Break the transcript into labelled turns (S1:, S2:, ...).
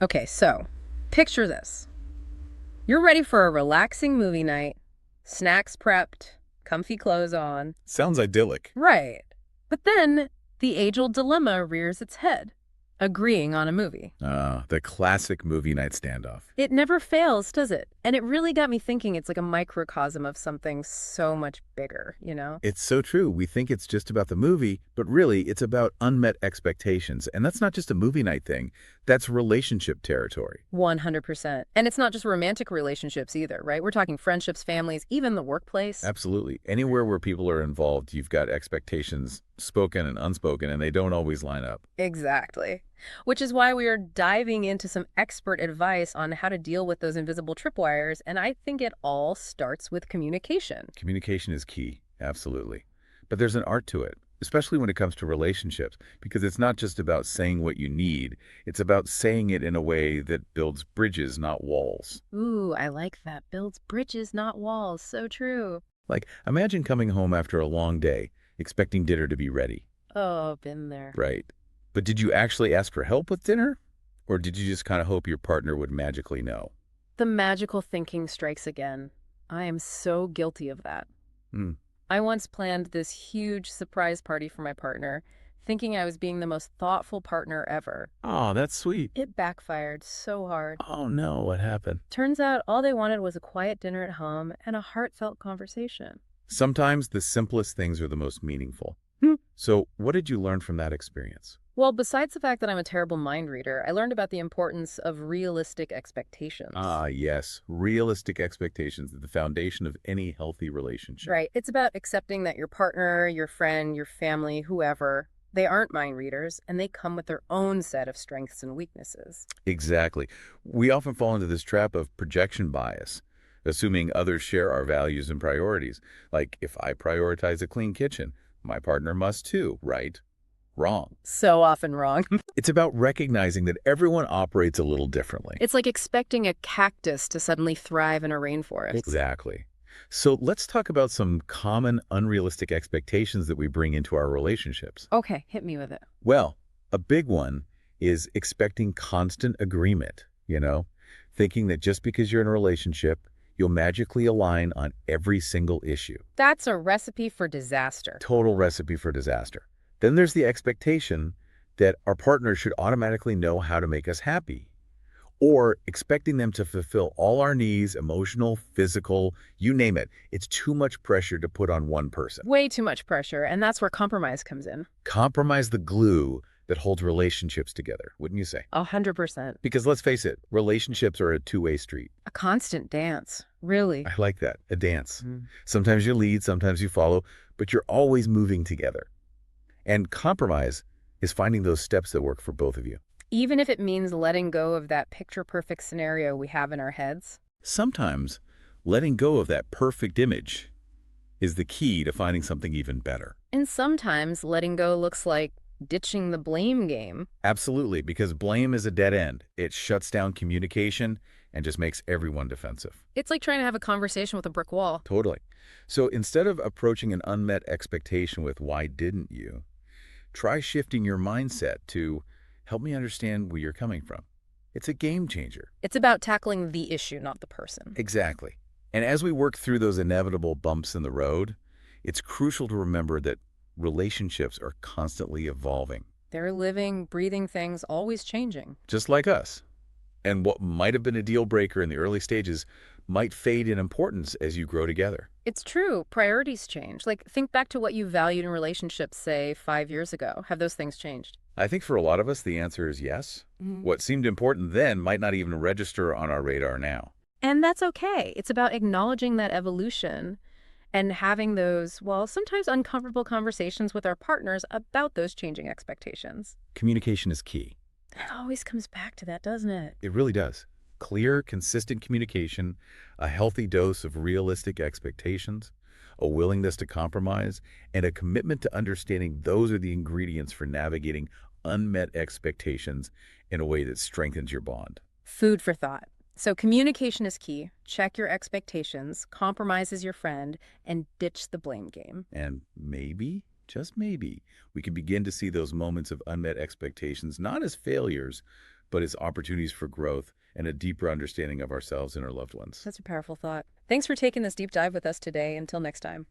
S1: Okay, so picture this. You're ready for a relaxing movie night, snacks prepped, comfy clothes on.
S2: Sounds idyllic.
S1: Right. But then the age-old dilemma rears its head, agreeing on a movie.
S2: The classic movie night standoff.
S1: It never fails, does it? And it really got me thinking it's like a microcosm of something so much bigger?
S2: It's so true. We think it's just about the movie, but really it's about unmet expectations. And that's not just a movie night thing. That's relationship territory.
S1: 100%. And it's not just romantic relationships either, right? We're talking friendships, families, even the workplace.
S2: Absolutely. Anywhere where people are involved, you've got expectations, spoken and unspoken, and they don't always line up.
S1: Exactly. Which is why we are diving into some expert advice on how to deal with those invisible tripwires, and I think it all starts with communication.
S2: Communication is key. Absolutely. But there's an art to it, especially when it comes to relationships, because it's not just about saying what you need. It's about saying it in a way that builds bridges, not walls.
S1: Ooh, I like that. Builds bridges, not walls. So true.
S2: Like, imagine coming home after a long day, expecting dinner to be ready,
S1: Oh, been there.
S2: right? But did you actually ask for help with dinner? Or did you just kind of hope your partner would magically know?
S1: The magical thinking strikes again. I am so guilty of that.
S2: Hmm.
S1: I once planned this huge surprise party for my partner, thinking I was being the most thoughtful partner ever.
S2: Oh, that's sweet.
S1: It backfired so hard.
S2: Oh no, what happened?
S1: Turns out all they wanted was a quiet dinner at home and a heartfelt conversation.
S2: Sometimes the simplest things are the most meaningful. So, what did you learn from that experience?
S1: Well, besides the fact that I'm a terrible mind reader, I learned about the importance of realistic expectations.
S2: Ah, yes. Realistic expectations are the foundation of any healthy relationship.
S1: Right. It's about accepting that your partner, your friend, your family, whoever, they aren't mind readers and they come with their own set of strengths and weaknesses.
S2: Exactly. We often fall into this trap of projection bias, assuming others share our values and priorities. Like, if I prioritize a clean kitchen, my partner must too, right? Wrong.
S1: So often wrong.
S2: It's about recognizing that everyone operates a little differently.
S1: It's like expecting a cactus to suddenly thrive in a rainforest.
S2: Exactly. So let's talk about some common unrealistic expectations that we bring into our relationships.
S1: Okay, hit me with it.
S2: Well, a big one is expecting constant agreement, thinking that just because you're in a relationship, you'll magically align on every single issue.
S1: That's a recipe for disaster.
S2: Total recipe for disaster. Then there's the expectation that our partner should automatically know how to make us happy, or expecting them to fulfill all our needs, emotional, physical, you name it. It's too much pressure to put on one person.
S1: Way too much pressure, and that's where compromise comes in.
S2: Compromise the glue that holds relationships together, wouldn't you say?
S1: 100%.
S2: Because let's face it, relationships are a two-way street.
S1: A constant dance. Really.
S2: I like that, a dance.
S1: Mm.
S2: Sometimes you lead, sometimes you follow, but you're always moving together. And compromise is finding those steps that work for both of you.
S1: Even if it means letting go of that picture-perfect scenario we have in our heads.
S2: Sometimes letting go of that perfect image is the key to finding something even better.
S1: And sometimes letting go looks like ditching the blame game.
S2: Absolutely, because blame is a dead end. It shuts down communication and just makes everyone defensive.
S1: It's like trying to have a conversation with a brick wall.
S2: Totally. So instead of approaching an unmet expectation with "why didn't you?" try shifting your mindset to "help me understand where you're coming from." It's a game changer.
S1: It's about tackling the issue, not the person.
S2: Exactly. And as we work through those inevitable bumps in the road, it's crucial to remember that relationships are constantly evolving,
S1: They're living, breathing things, always changing.
S2: just like us. And what might have been a deal breaker in the early stages might fade in importance as you grow together.
S1: It's true. Priorities change. Like, think back to what you valued in relationships, say, 5 years ago. Have those things changed?
S2: I think for a lot of us, the answer is yes.
S1: Mhm.
S2: What seemed important then might not even register on our radar now.
S1: And that's okay. It's about acknowledging that evolution and having those, well, sometimes uncomfortable conversations with our partners about those changing expectations.
S2: Communication is key.
S1: It always comes back to that, doesn't it?
S2: It really does. Clear, consistent communication, a healthy dose of realistic expectations, a willingness to compromise, and a commitment to understanding those are the ingredients for navigating unmet expectations in a way that strengthens your bond.
S1: Food for thought. So communication is key. Check your expectations, compromise as your friend, and ditch the blame game.
S2: And maybe, just maybe, we can begin to see those moments of unmet expectations not as failures, but as opportunities for growth and a deeper understanding of ourselves and our loved ones.
S1: Such a powerful thought. Thanks for taking this deep dive with us today. Until next time.